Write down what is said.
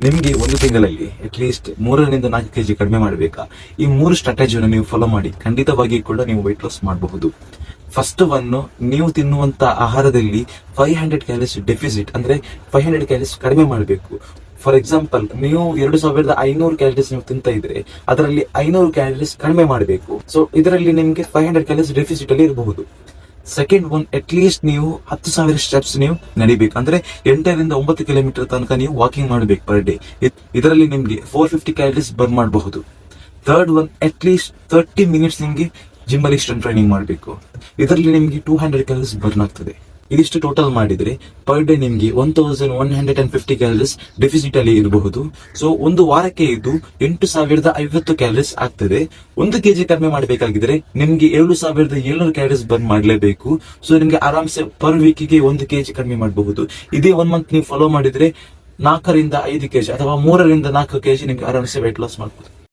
ನಿಮ್ಗೆ ಒಂದು ತಿಂಗಳಲ್ಲಿ ಅಟ್ಲೀಸ್ಟ್ 3 ರಿಂದ 4 kg ಕಡಿಮೆ ಮಾಡಬೇಕಾ, ಈ 3 ಸ್ಟ್ರಾಟಜಿಯನ್ನು ನೀವು ಫಾಲೋ ಮಾಡಿ ಖಂಡಿತವಾಗಿ ಕೂಡ ನೀವು weight loss ಮಾಡಬಹುದು. ಫಸ್ಟ್ ಒನ್, ನೀವು ತಿನ್ನುವಂತ ಆಹಾರದಲ್ಲಿ 500 ಕ್ಯಾಲರೀಸ್ ಡೆಫಿಸಿಟ್ ಅಂದ್ರೆ 500 ಕ್ಯಾಲರೀಸ್ ಕಡಿಮೆ ಮಾಡಬೇಕು. ಫಾರ್ ಎಕ್ಸಾಂಪಲ್, ನೀವು 2500 ಕ್ಯಾಲರೀಸ್ ನೀವು ತಿಂತ ಇದ್ರೆ ಅದರಲ್ಲಿ 500 ಕ್ಯಾಲರೀಸ್ ಕಡಿಮೆ ಮಾಡಬೇಕು. ಸೊ ಇದರಲ್ಲಿ ನಿಮ್ಗೆ 500 ಕ್ಯಾಲರೀಸ್ ಡೆಫಿಸಿಟ್ ಅಲ್ಲಿ ಇರಬಹುದು. ಸೆಕೆಂಡ್ ಒನ್, ಅಟ್ಲೀಸ್ಟ್ ನೀವು 10,000 ಸ್ಟೆಪ್ಸ್ ನೀವು ನಡಿಬೇಕು, ಅಂದ್ರೆ 8 ರಿಂದ 9 ಕಿಲೋಮೀಟರ್ ತನಕ ನೀವು ವಾಕಿಂಗ್ ಮಾಡಬೇಕು ಪರ್ ಡೇ. ಇದರಲ್ಲಿ ನಿಮ್ಗೆ 450 ಕ್ಯಾಲರೀಸ್ ಬರ್ನ್ ಮಾಡಬಹುದು. ಥರ್ಡ್ ಒನ್, ಅಟ್ಲೀಸ್ಟ್ 30 ಮಿನಿಟ್ಸ್ ನಿಮ್ಗೆ ಜಿಮ್ ಅಲ್ಲಿ ಸ್ಟ್ರೆಂತ್ ಟ್ರೈನಿಂಗ್ ಮಾಡಬೇಕು. ಇದರಲ್ಲಿ ನಿಮ್ಗೆ 200 ಕ್ಯಾಲರೀಸ್ ಬರ್ನ್ ಆಗ್ತದೆ. ಇದಿಷ್ಟು ಟೋಟಲ್ ಮಾಡಿದ್ರೆ ಪರ್ ಡೇ ನಿಮ್ಗೆ 1150 ಕ್ಯಾಲರೀಸ್ ಡೆಫಿಸಿಟ್ ಅಲ್ಲಿ ಇರಬಹುದು. ಸೊ ಒಂದು ವಾರಕ್ಕೆ ಇದು 8,050 ಕ್ಯಾಲರೀಸ್ ಆಗ್ತದೆ. 1 kg ಕಡಿಮೆ ಮಾಡಬೇಕಾಗಿದ್ರೆ ನಿಮ್ಗೆ 7,700 ಕ್ಯಾಲರೀಸ್ ಬರ್ನ್ ಮಾಡಲೇಬೇಕು. ಸೊ ನಿಮ್ಗೆ ಆರಾಮ್ಸೆ ಪರ್ ವೀಕಿಗೆ 1 kg ಕಡಿಮೆ ಮಾಡಬಹುದು. ಇದೇ 1 ಮಂತ್ ನೀವು ಫಾಲೋ ಮಾಡಿದ್ರೆ 4 ರಿಂದ 5 kg ಅಥವಾ 3 ರಿಂದ 4 kg ನಿಮ್ಗೆ ಆರಾಮ್ಸೆ weight loss ಮಾಡಬಹುದು.